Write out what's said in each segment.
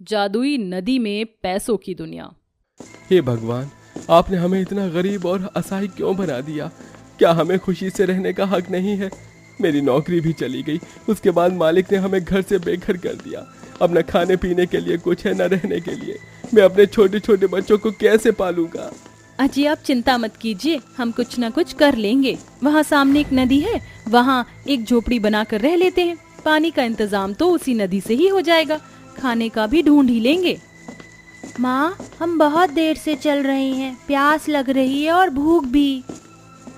जादुई नदी में पैसों की दुनिया। हे भगवान, आपने हमें इतना गरीब और असहाय क्यों बना दिया? क्या हमें खुशी से रहने का हक नहीं है? मेरी नौकरी भी चली गई, उसके बाद मालिक ने हमें घर से बेघर कर दिया। अब न खाने पीने के लिए कुछ है, न रहने के लिए। मैं अपने छोटे छोटे बच्चों को कैसे पालूंगा? अजी आप चिंता मत कीजिए, हम कुछ न कुछ कर लेंगे। वहाँ सामने एक नदी है, वहाँ एक झोपड़ी बनाकर रह लेते हैं। पानी का इंतजाम तो उसी नदी से ही हो जाएगा, खाने का भी ढूंढ ही लेंगे। माँ, हम बहुत देर से चल रहे हैं, प्यास लग रही है और भूख भी।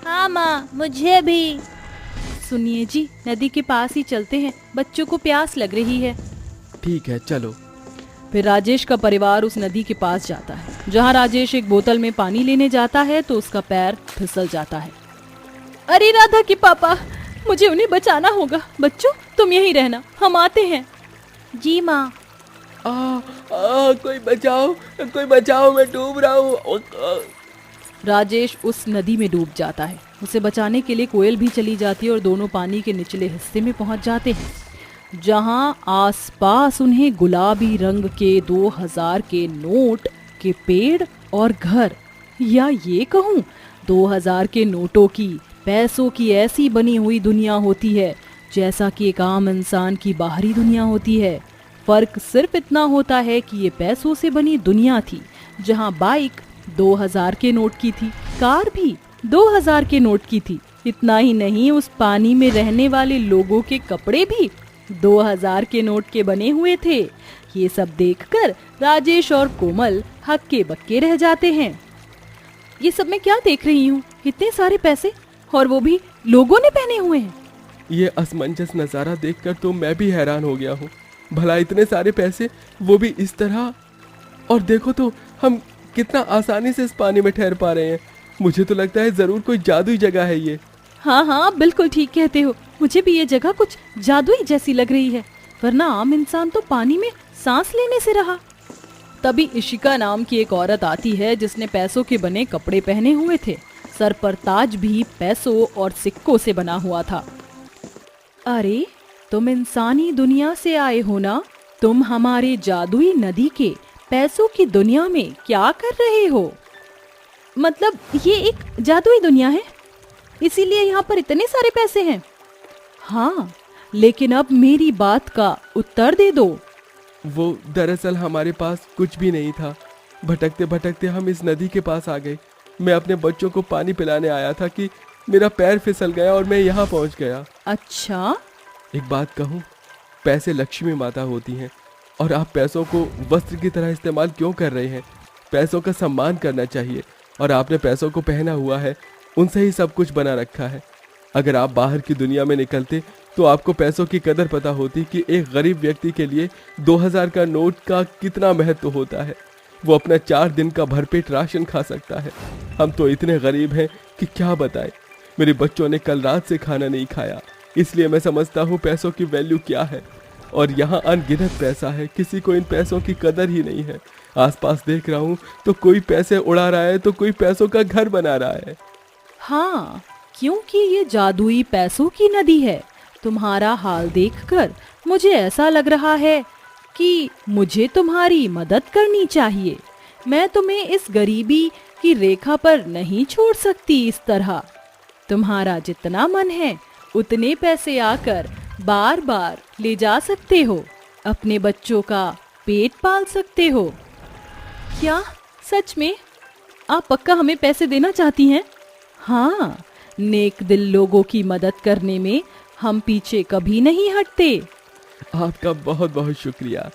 हाँ माँ, मुझे भी। सुनिए जी, नदी के पास ही चलते हैं, बच्चों को प्यास लग रही है। ठीक है, चलो। फिर राजेश का परिवार उस नदी के पास जाता है। जहाँ राजेश एक बोतल में पानी लेने जाता है तो उसका पैर फिसल जाता है। अरे राधा के पापा, मुझे उन्हें बचाना होगा। बच्चों तुम यहीं रहना, हम आते हैं। जी माँ। कोई बचाओ, मैं डूब रहा हूँ। राजेश उस नदी में डूब जाता है। उसे बचाने के लिए कोयल भी चली जाती है और दोनों पानी के निचले हिस्से में पहुंच जाते हैं, जहां आसपास उन्हें गुलाबी रंग के 2000 के नोट के पेड़ और घर, या ये कहूँ 2000 के नोटों की, पैसों की ऐसी बनी हुई दुनिया होती है जैसा कि एक आम इंसान की बाहरी दुनिया होती है। फर्क सिर्फ इतना होता है कि ये पैसों से बनी दुनिया थी, जहां बाइक 2000 के नोट की थी, कार भी 2000 के नोट की थी। इतना ही नहीं, उस पानी में रहने वाले लोगों के कपड़े भी 2000 के नोट के बने हुए थे। ये सब देखकर राजेश और कोमल हक्के बक्के रह जाते हैं। ये सब मैं क्या देख रही हूँ? इतने सारे पैसे, और वो भी लोगों ने पहने हुए हैं। ये असमंजस नज़ारा देखकर तो मैं भी हैरान हो गया हूँ। भला इतने सारे पैसे, वो भी इस तरह। और देखो तो हम कितना आसानी से इस पानी में ठहर पा रहे हैं। मुझे तो लगता है जरूर कोई जादुई जगह है ये। हाँ, बिल्कुल ठीक कहते हो। मुझे भी ये जगह कुछ जादुई जैसी लग रही है, वरना आम इंसान तो पानी में सांस लेने से रहा। तभी इशिका नाम की एक औरत आती है जिसने पैसों के बने कपड़े पहने हुए थे। सर पर ताज भी पैसों और सिक्कों से बना हुआ था। अरे, तुम इंसानी दुनिया से आए हो ना? तुम हमारे जादुई नदी के पैसों की दुनिया में क्या कर रहे हो? मतलब ये एक जादुई दुनिया है, इसीलिए यहाँ पर इतने सारे पैसे हैं। हाँ, लेकिन अब मेरी बात का उत्तर दे दो। वो दरअसल हमारे पास कुछ भी नहीं था। भटकते भटकते हम इस नदी के पास आ गए। मैं अपने बच्चों को पानी पिलाने आया था कि मेरा पैर फिसल गया और मैं यहाँ पहुँच गया। अच्छा? एक बात कहूँ, पैसे लक्ष्मी माता होती हैं, और आप पैसों को वस्त्र की तरह इस्तेमाल क्यों कर रहे हैं? पैसों का सम्मान करना चाहिए, और आपने पैसों को पहना हुआ है, उनसे ही सब कुछ बना रखा है। अगर आप बाहर की दुनिया में निकलते तो आपको पैसों की कदर पता होती कि एक गरीब व्यक्ति के लिए 2000 का नोट का कितना महत्व होता है। वो अपना 4 दिन का भरपेट राशन खा सकता है। हम तो इतने गरीब हैं कि क्या बताएं। मेरे बच्चों ने कल रात से खाना नहीं खाया, इसलिए मैं समझता हूँ पैसों की वैल्यू क्या है। और यहाँ अनगिनत पैसा है, किसी को इन पैसों की कदर ही नहीं है। आसपास देख रहा हूँ तो कोई पैसे उड़ा रहा है तो कोई पैसों का घर बना रहा है। हाँ, क्योंकि ये जादुई पैसों की नदी है। तुम्हारा हाल देखकर मुझे ऐसा लग रहा है कि मुझे तुम्हारी मदद करनी चाहिए। मैं तुम्हें इस गरीबी की रेखा पर नहीं छोड़ सकती इस तरह। तुम्हारा जितना मन है उतने पैसे आकर बार बार ले जा सकते हो, अपने बच्चों का पेट पाल सकते हो। क्या सच में आप पक्का हमें पैसे देना चाहती हैं? हाँ, नेक दिल लोगों की मदद करने में हम पीछे कभी नहीं हटते। आपका बहुत बहुत शुक्रिया।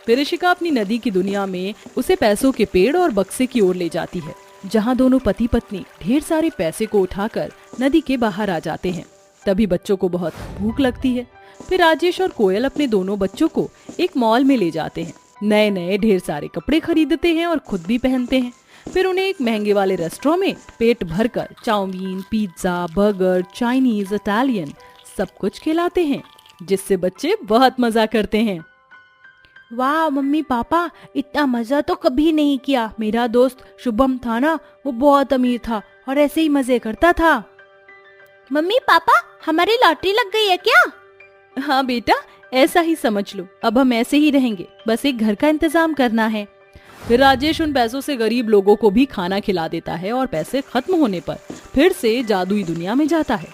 फिर इशिका अपनी नदी की दुनिया में उसे पैसों के पेड़ और बक्से की ओर ले जाती है, जहाँ दोनों पति पत्नी ढेर सारे पैसे को उठाकर नदी के बाहर आ जाते हैं। तभी बच्चों को बहुत भूख लगती है। फिर राजेश और कोयल अपने दोनों बच्चों को एक मॉल में ले जाते हैं। नए नए ढेर सारे कपड़े खरीदते हैं और खुद भी पहनते हैं। फिर उन्हें एक महंगे वाले रेस्टोरेंट में पेट भरकर chowmein, pizza, burger, Chinese, Italian सब कुछ खिलाते हैं, जिससे बच्चे बहुत मजा करते हैं। वाह मम्मी पापा, इतना मजा तो कभी नहीं किया। मेरा दोस्त शुभम था ना, वो बहुत अमीर था और ऐसे ही मजे करता था। मम्मी पापा, हमारी लॉटरी लग गई है क्या? हाँ बेटा, ऐसा ही समझ लो, अब हम ऐसे ही रहेंगे, बस एक घर का इंतजाम करना है। फिर राजेश उन पैसों से गरीब लोगों को भी खाना खिला देता है और पैसे खत्म होने पर फिर से जादुई दुनिया में जाता है,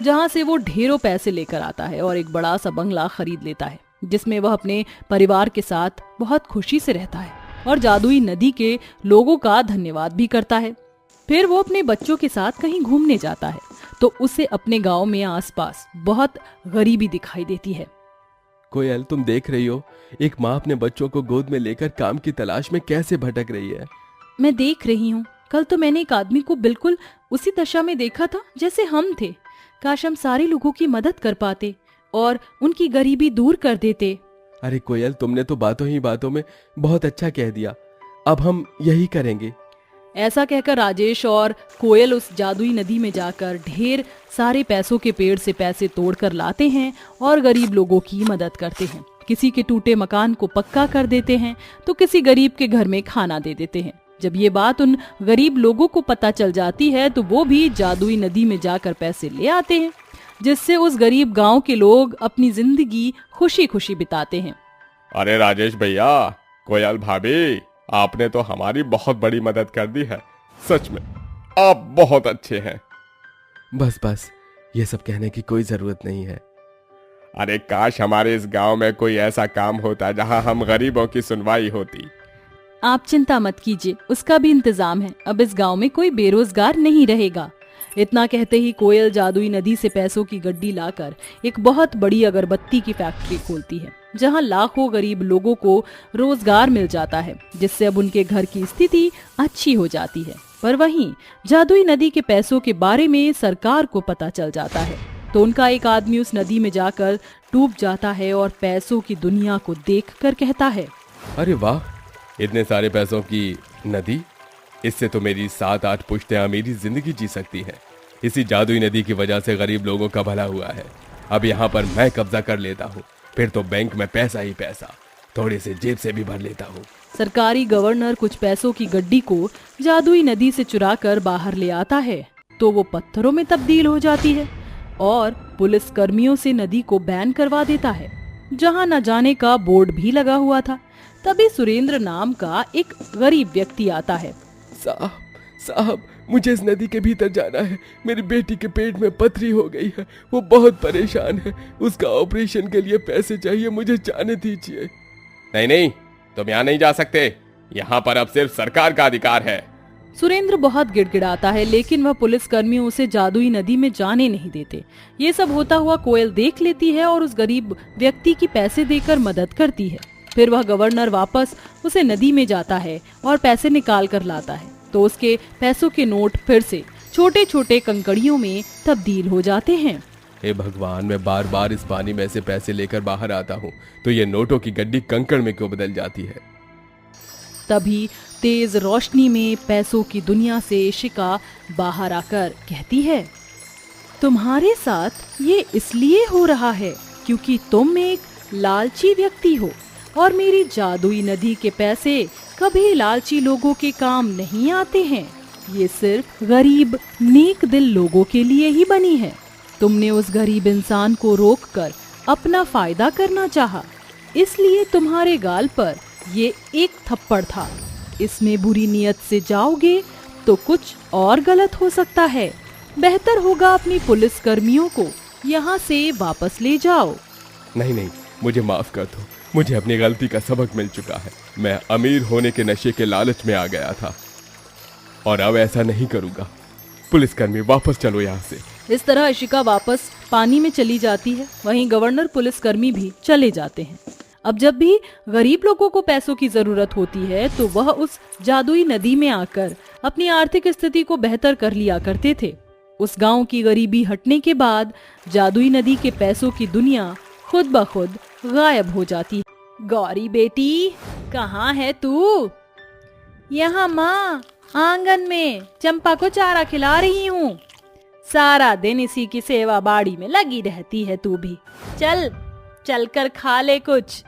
जहाँ से वो ढेरों पैसे लेकर आता है और एक बड़ा सा बंगला खरीद लेता है, जिसमें वह अपने परिवार के साथ बहुत खुशी से रहता है और जादुई नदी के लोगों का धन्यवाद भी करता है। फिर वो अपने बच्चों के साथ कहीं घूमने जाता है तो उसे अपने गांव में आसपास बहुत गरीबी दिखाई देती है। कोयल, तुम देख रही हो एक माँ अपने बच्चों को गोद में लेकर काम की तलाश में कैसे भटक रही है। मैं देख रही हूँ, कल तो मैंने एक आदमी को बिल्कुल उसी दशा में देखा था जैसे हम थे। काश हम सारे लोगों की मदद कर पाते और उनकी गरीबी दूर कर देते। अरे कोयल, तुमने तो बातों ही बातों में बहुत अच्छा कह दिया, अब हम यही करेंगे। ऐसा कहकर राजेश और कोयल उस जादुई नदी में जाकर ढेर सारे पैसों के पेड़ से पैसे तोड़कर लाते हैं और गरीब लोगों की मदद करते हैं। किसी के टूटे मकान को पक्का कर देते हैं तो किसी गरीब के घर में खाना दे देते हैं। जब ये बात उन गरीब लोगों को पता चल जाती है तो वो भी जादुई नदी में जाकर पैसे ले आते हैं, जिससे उस गरीब गांव के लोग अपनी जिंदगी खुशी खुशी बिताते हैं। अरे राजेश भैया, कोयल भाभी, आपने तो हमारी बहुत बड़ी मदद कर दी है। सच में आप बहुत अच्छे हैं। बस ये सब कहने की कोई जरूरत नहीं है। अरे काश हमारे इस गांव में कोई ऐसा काम होता जहां हम गरीबों की सुनवाई होती। आप चिंता मत कीजिए, उसका भी इंतजाम है। अब इस गांव में कोई बेरोजगार नहीं रहेगा। इतना कहते ही कोयल जादुई नदी से पैसों की गड्डी लाकर एक बहुत बड़ी अगरबत्ती की फैक्ट्री खोलती है, जहां लाखों गरीब लोगों को रोजगार मिल जाता है, जिससे अब उनके घर की स्थिति अच्छी हो जाती है। पर वहीं जादुई नदी के पैसों के बारे में सरकार को पता चल जाता है तो उनका एक आदमी उस नदी में जाकर डूब जाता है और पैसों की दुनिया को देखकर कहता है, अरे वाह, इतने सारे पैसों की नदी, इससे तो मेरी 7-8 पुश्तें मेरी जिंदगी जी सकती हैं। इसी जादुई नदी की वजह से गरीब लोगों का भला हुआ है। अब यहाँ पर मैं कब्जा कर लेता हूँ, फिर तो बैंक में पैसा ही पैसा, थोड़े से जेब से भी भर लेता हूँ। सरकारी गवर्नर कुछ पैसों की गड्डी को जादुई नदी से चुराकर बाहर ले आता है तो वो पत्थरों में तब्दील हो जाती है और पुलिस कर्मियों से नदी को बैन करवा देता है, जहाँ न जाने का बोर्ड भी लगा हुआ था। तभी सुरेंद्र नाम का एक गरीब व्यक्ति आता है। साहब, मुझे इस नदी के भीतर जाना है। मेरी बेटी के पेट में पथरी हो गई है, वो बहुत परेशान है। उसका ऑपरेशन के लिए पैसे चाहिए, मुझे जाने दीजिए। नहीं, तुम यहाँ नहीं जा सकते। यहाँ पर अब सिर्फ सरकार का अधिकार है। सुरेंद्र बहुत गिड़गिड़ाता है, लेकिन वह पुलिस कर्मी उसे जादुई नदी में जाने नहीं देते। ये सब होता हुआ कोयल देख लेती है और उस गरीब व्यक्ति की पैसे देकर मदद करती है। फिर वह गवर्नर वापस उसे नदी में जाता है और पैसे निकाल कर लाता है तो उसके पैसों के नोट फिर से छोटे छोटे कंकड़ियों में तब्दील हो जाते हैं। हे भगवान, मैं बार बार इस पानी में से पैसे लेकर बाहर आता हूँ तो ये नोटों की गड्डी कंकड़ में क्यों बदल जाती है। तभी तेज रोशनी में पैसों की दुनिया से शिका बाहर आकर कहती है, तुम्हारे साथ ये इसलिए हो रहा है क्योंकि तुम एक लालची व्यक्ति हो और मेरी जादुई नदी के पैसे कभी लालची लोगों के काम नहीं आते हैं। ये सिर्फ गरीब नेक दिल लोगों के लिए ही बनी है। तुमने उस गरीब इंसान को रोककर अपना फायदा करना चाहा, इसलिए तुम्हारे गाल पर ये एक थप्पड़ था। इसमें बुरी नियत से जाओगे तो कुछ और गलत हो सकता है। बेहतर होगा अपनी पुलिस कर्मियों को यहाँ से वापस ले जाओ। नहीं, मुझे माफ कर दो। मुझे अपनी गलती का सबक मिल चुका है। मैं अमीर होने के नशे के लालच में आ गया था और अब ऐसा नहीं करूंगा। पुलिसकर्मी, वापस चलो यहाँ से। इस तरह इशिका वापस पानी में चली जाती है। वहीं गवर्नर पुलिसकर्मी भी चले जाते हैं। अब जब भी गरीब लोगों को पैसों की जरूरत होती है तो वह उस जादुई नदी में आकर अपनी आर्थिक स्थिति को बेहतर कर लिया करते थे। उस गांव की गरीबी हटने के बाद जादुई नदी के पैसों की दुनिया खुद ब खुद गायब हो जाती है। गौरी बेटी, कहाँ है तू? यहाँ माँ, आंगन में चंपा को चारा खिला रही हूँ। सारा दिन इसी की सेवा बाड़ी में लगी रहती है तू भी। चल कर खा ले कुछ।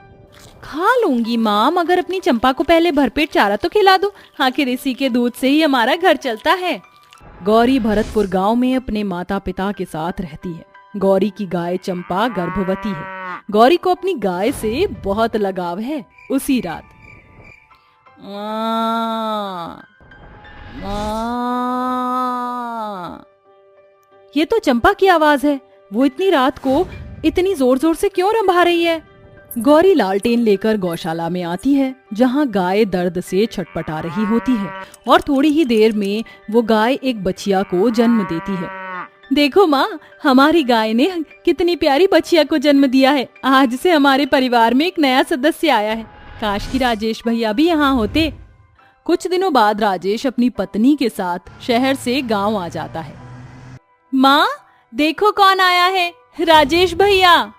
खा लूंगी माँ, मगर अपनी चंपा को पहले भरपेट चारा तो खिला दो। आखिर इसी के दूध से ही हमारा घर चलता है। गौरी भरतपुर गांव में अपने माता पिता के साथ रहती है। गौरी की गाय चंपा गर्भवती है गौरी को अपनी गाय से बहुत लगाव है। उसी रात माँ, माँ। ये तो चंपा की आवाज है। वो इतनी रात को इतनी जोर जोर से क्यों रंभा रही है? गौरी लालटेन लेकर गौशाला में आती है, जहाँ गाय दर्द से छटपटा रही होती है और थोड़ी ही देर में वो गाय एक बछिया को जन्म देती है। देखो माँ, हमारी गाय ने कितनी प्यारी बछिया को जन्म दिया है। आज से हमारे परिवार में एक नया सदस्य आया है। काश कि राजेश भैया भी यहाँ होते। कुछ दिनों बाद राजेश अपनी पत्नी के साथ शहर से गांव आ जाता है। माँ, देखो कौन आया है, राजेश भैया।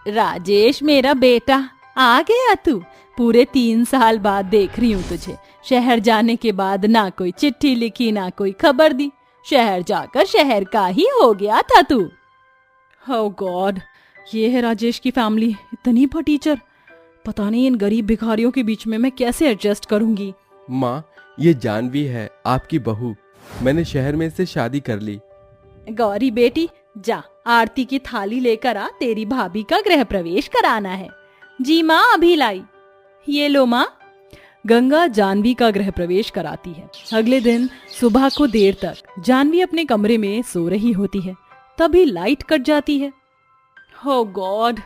राजेश मेरा बेटा, आ गया तू? पूरे 3 साल बाद देख रही हूँ तुझे। शहर जाने के बाद ना कोई चिट्ठी लिखी, ना कोई खबर दी। शहर जाकर शहर का ही हो गया था तू। ओह गॉड, ये है राजेश की फैमिली, इतनी फटीचर। पता नहीं इन गरीब भिखारियों के बीच में मैं कैसे एडजस्ट करूंगी। माँ, ये जानवी है, आपकी बहू। मैंने शहर में इससे शादी कर ली। गौरी बेटी, जा आरती की थाली लेकर आ, तेरी भाभी का गृह प्रवेश कराना है। जी माँ, अभी लाई। ये लो माँ। गंगा जानवी का गृह प्रवेश कराती है। अगले दिन सुबह को देर तक जानवी अपने कमरे में सो रही होती है, तभी लाइट कट जाती है। ओह गॉड,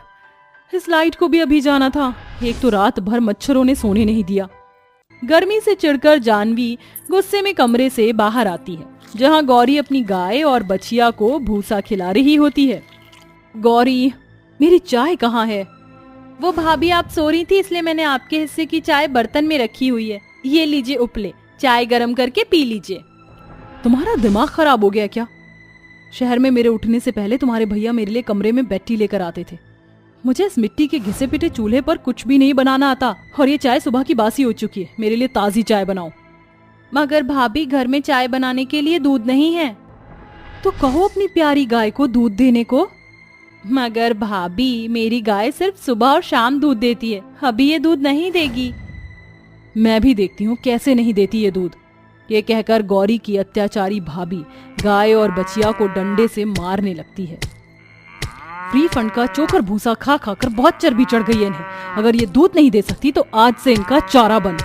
इस लाइट को भी अभी जाना था। एक तो रात भर मच्छरों ने सोने नहीं दिया। गर्मी से चिढ़कर जानवी गुस्से में कमरे से बाहर आती है, जहाँ गौरी अपनी गाय और बछिया को भूसा खिला रही होती है। गौरी, मेरी चाय कहाँ है? वो भाभी आप सो रही थी, इसलिए मैंने आपके हिस्से की चाय बर्तन में रखी हुई है। ये लीजिए उपले, चाय गरम करके पी लीजिए। तुम्हारा दिमाग खराब हो गया क्या? शहर में मेरे उठने से पहले तुम्हारे भैया मेरे लिए कमरे में बैठी लेकर आते थे। मुझे इस मिट्टी के घिसे पिटे चूल्हे पर कुछ भी नहीं बनाना आता, और ये चाय सुबह की बासी हो चुकी है। मेरे लिए ताजी चाय बनाओ। मगर भाभी, घर में चाय बनाने के लिए दूध नहीं है। तो कहो अपनी प्यारी गाय को दूध देने को। मगर भाभी, मेरी गाय सिर्फ सुबह और शाम दूध देती है, अभी ये दूध नहीं देगी। मैं भी देखती हूँ कैसे नहीं देती ये दूध। ये कहकर गौरी की अत्याचारी भाभी गाय और बछिया को डंडे से मारने लगती है। फ्री फंड का चोकर भूसा खा खाकर बहुत चर्बी चढ़ गई है इन्हें। अगर ये दूध नहीं दे सकती तो आज से इनका चारा बंद।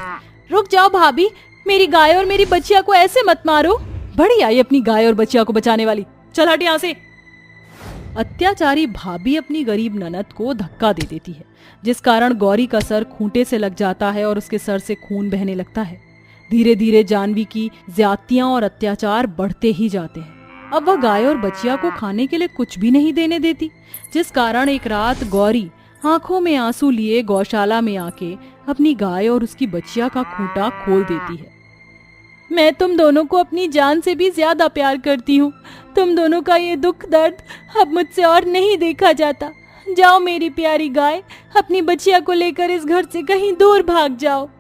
रुक जाओ भाभी, मेरी गाय और मेरी बच्चिया को ऐसे मत मारो। बड़ी आई अपनी गाय और बच्चिया को बचाने वाली। चल हट यहाँ से। अत्याचारी भाभी अपनी गरीब ननद को धक्का दे देती है, जिस कारण गौरी का सर खूंटे से लग जाता है और उसके सर से खून बहने लगता है। धीरे धीरे जानवी की ज्यादतियां और अत्याचार बढ़ते ही जाते हैं। अब वह गाय और बच्चिया को खाने के लिए कुछ भी नहीं देने देती, जिस कारण एक रात गौरी आंखों में आंसू लिए गौशाला में आके अपनी गाय और उसकी बच्चिया का खूंटा खोल देती है। मैं तुम दोनों को अपनी जान से भी ज्यादा प्यार करती हूँ। तुम दोनों का ये दुख दर्द अब मुझसे और नहीं देखा जाता। जाओ मेरी प्यारी गाय, अपनी बच्चिया को लेकर इस घर से कहीं दूर भाग जाओ।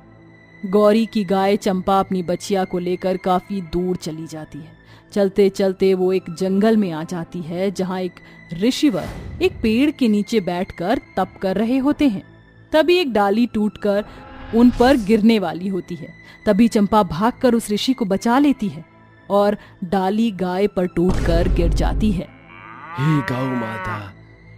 गौरी की गाय चंपा अपनी बच्चिया को लेकर काफी दूर चली जाती है। चलते चलते वो एक जंगल में आ जाती है, जहाँ एक ऋषिवर एक पेड़ के नीचे बैठकर तप कर रहे होते हैं। तभी एक डाली टूटकर उन पर गिरने वाली होती है। तभी चंपा भागकर उस ऋषि को बचा लेती है और डाली गाय पर टूटकर गिर जाती है। हे गौ माता,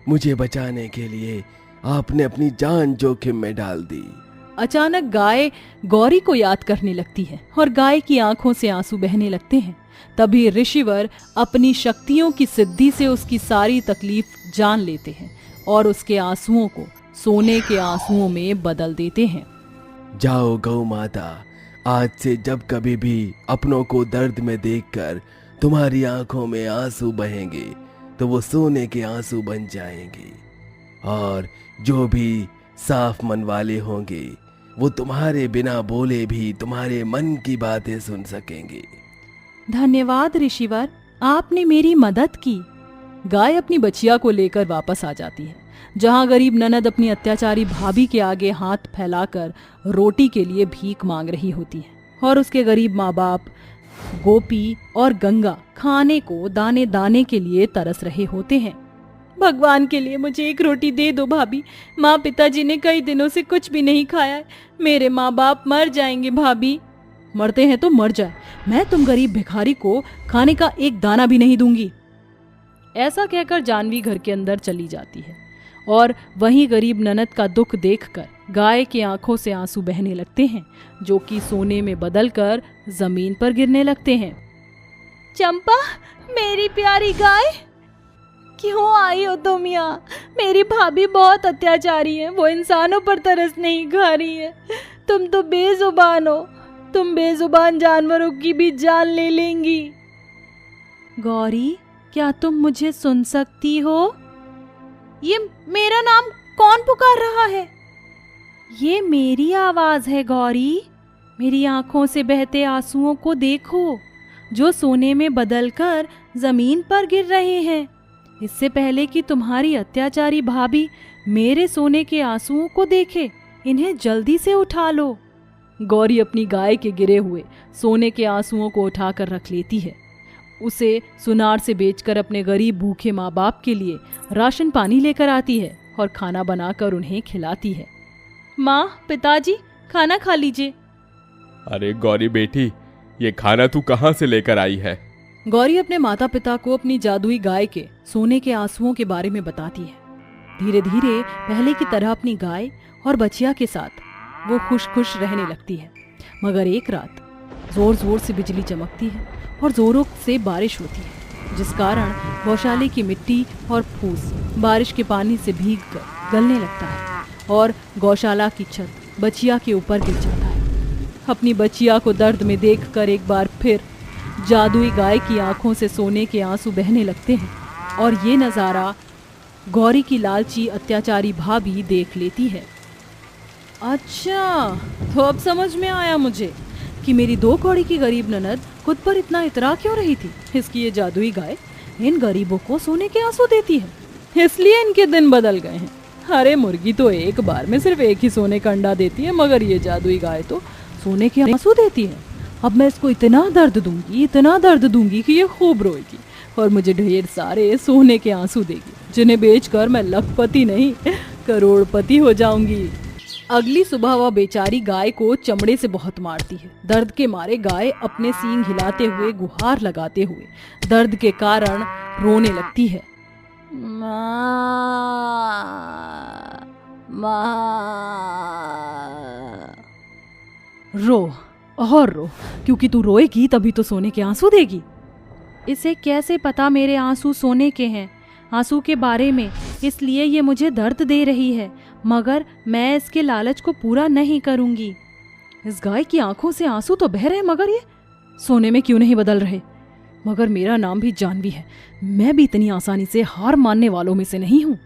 मुझे बचाने के लिए आपने अपनी जान जोखिम में डाल दी। अचानक गाय गौरी को याद करने लगती है और गाय की आंखों से आंसू बहने लगते हैं। तभी ऋषिवर अपनी शक्तियों की सिद्धि से उसकी सारी तकलीफ जान लेते हैं और उसके आंसुओं को सोने के आंसुओं में बदल देते हैं। जाओ गौ माता, आज से जब कभी भी अपनों को दर्द में देखकर तुम्हारी आंखों में आंसू बहेंगे तो वो सोने के आंसू बन जाएंगे, और जो भी साफ मन वाले होंगे वो तुम्हारे बिना बोले भी तुम्हारे मन की बातें सुन सकेंगे। धन्यवाद ऋषिवर, आपने मेरी मदद की। गाय अपनी बच्चिया को लेकर वापस आ जाती है, जहां गरीब ननद अपनी अत्याचारी भाभी के आगे हाथ फैलाकर रोटी के लिए भीख मांग रही होती है और उसके गरीब माँ बाप गोपी और गंगा खाने को दाने दाने के लिए तरस रहे होते हैं। भगवान के लिए मुझे एक रोटी दे दो भाभी। माँ पिताजी ने कई दिनों से कुछ भी नहीं खाया है। मेरे माँ बाप मर जाएंगे भाभी। मरते हैं तो मर जाए, मैं तुम गरीब भिखारी को खाने का एक दाना भी नहीं दूंगी। ऐसा कहकर जानवी घर के अंदर चली जाती है और वहीं गरीब ननद का दुख देखकर गाय की आंखों से आंसू बहने लगते हैं, जो कि सोने में बदलकर जमीन पर गिरने लगते हैं। चंपा, मेरी प्यारी गाय, क्यों आई हो तुम यहाँ? मेरी भाभी बहुत अत्याचारी है, वो इंसानों पर तरस नहीं खा रही है। तुम तो बेजुबान हो, तुम बेजुबान जानवरों की भी जान ले लेंगी। गौरी, क्या तुम मुझे सुन सकती हो? ये मेरा नाम कौन पुकार रहा है? ये मेरी आवाज है गौरी। मेरी आंखों से बहते आंसुओं को देखो, जो सोने में बदलकर जमीन पर गिर रहे हैं। इससे पहले कि तुम्हारी अत्याचारी भाभी मेरे सोने के आंसुओं को देखे, इन्हें जल्दी से उठा लो। गौरी अपनी गाय के गिरे हुए सोने के आंसुओं को उठाकर रख लेती है। उसे सुनार से बेचकर अपने गरीब भूखे माँ बाप के लिए राशन पानी लेकर आती है और खाना बनाकर उन्हें खिलाती है। माँ, पिताजी, खाना खा लीजिए। अरे गौरी बेटी, ये खाना तू कहाँ से लेकर आई है? गौरी अपने माता पिता को अपनी जादुई गाय के सोने के आंसुओं के बारे में बताती है। धीरे धीरे पहले की तरह अपनी गाय और बचिया के साथ वो खुश खुश रहने लगती है। मगर एक रात जोर जोर से बिजली चमकती है और जोरों से बारिश होती है, जिस कारण गौशाले की मिट्टी और फूस बारिश के पानी से भीगकर गलने लगता है और गौशाला की छत बचिया के ऊपर गिर जाता है। अपनी बचिया को दर्द में देखकर एक बार फिर जादुई गाय की आंखों से सोने के आंसू बहने लगते हैं और ये नज़ारा गौरी की लालची अत्याचारी भाभी देख लेती है। अच्छा, तो अब समझ में आया मुझे कि मेरी 2 कौड़ी की गरीब ननद खुद पर इतना इतरा क्यों रही थी। इसकी ये जादुई गाय इन गरीबों को सोने के आंसू देती है, इसलिए इनके दिन बदल गए हैं। अरे मुर्गी तो एक बार में सिर्फ एक ही सोने का अंडा देती है, मगर ये जादुई गाय तो सोने के आंसू देती है। अब मैं इसको इतना दर्द दूंगी कि ये खूब रोएगी और मुझे ढेर सारे सोने के आंसू देगी, जिन्हें बेचकर मैं लखपति नहीं करोड़पति हो जाऊंगी। अगली सुबह वह बेचारी गाय को चमड़े से बहुत मारती है। दर्द के मारे गाय अपने सींग हिलाते हुए गुहार लगाते हुए दर्द के कारण रोने लगती है। रो और रो, क्योंकि तू रोएगी तभी तो सोने के आंसू देगी। इसे कैसे पता मेरे आंसू सोने के हैं, आंसू के बारे में, इसलिए ये मुझे दर्द दे रही है, मगर मैं इसके लालच को पूरा नहीं करूंगी। इस गाय की आंखों से आंसू तो बह रहे, मगर ये सोने में क्यों नहीं बदल रहे। मगर मेरा नाम भी जानवी है, मैं भी इतनी आसानी से हार मानने वालों में से नहीं हूँ।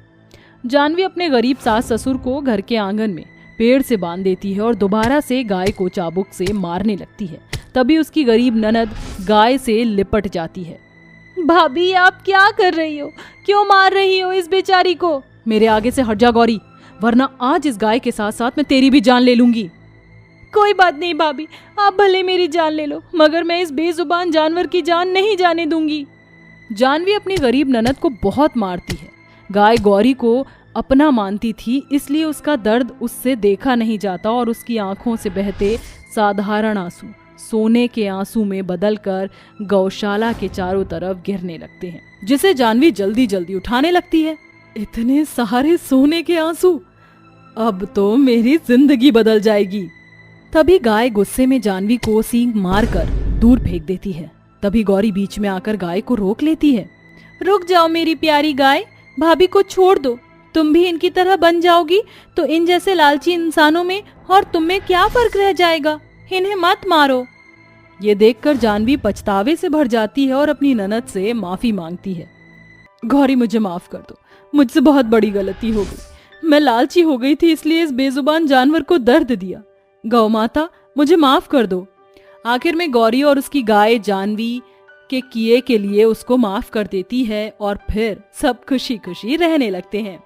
जानवी अपने गरीब सास ससुर को घर के आंगन में पेड़ से बांध देती है और दोबारा से गाय को चाबुक से मारने लगती है। तभी उसकी गरीब ननद गाय से लिपट जाती है। भाभी, आप क्या कर रही हो? क्यों मार रही हो इस बेचारी को? मेरे आगे से हट जा गौरी, वरना आज इस गाय के साथ साथ मैं तेरी भी जान ले लूंगी। कोई बात नहीं भाभी, आप भले मेरी जान ले लो, मगर मैं इस बेजुबान जानवर की जान नहीं जाने दूंगी। जानवी अपनी गरीब ननद को बहुत मारती है। गाय गौरी को अपना मानती थी, इसलिए उसका दर्द उससे देखा नहीं जाता और उसकी आंखों से बहते साधारण आंसू सोने के आंसू में बदलकर गौशाला के चारों तरफ गिरने लगते हैं, जिसे जानवी जल्दी जल्दी उठाने लगती है। इतने सारे सोने के आंसू, अब तो मेरी जिंदगी बदल जाएगी। तभी गाय गुस्से में जानवी को सींग मारकर दूर फेंक देती है। तभी गौरी बीच में आकर गाय को रोक लेती है। रुक जाओ मेरी प्यारी गाय, भाभी को छोड़ दो। तुम भी इनकी तरह बन जाओगी तो इन जैसे लालची इंसानों में और तुम में क्या फर्क रह जाएगा। इन्हें मत मारो। ये देखकर जानवी पछतावे से भर जाती है और अपनी ननद से माफी मांगती है। गौरी, मुझे माफ कर दो, मुझसे बहुत बड़ी गलती हो गई। मैं लालची हो गई थी, इसलिए इस बेजुबान जानवर को दर्द दिया। गौ माता, मुझे माफ कर दो। आखिर में गौरी और उसकी गाय जानवी के किए के लिए उसको माफ कर देती है और फिर सब खुशी खुशी रहने लगते हैं।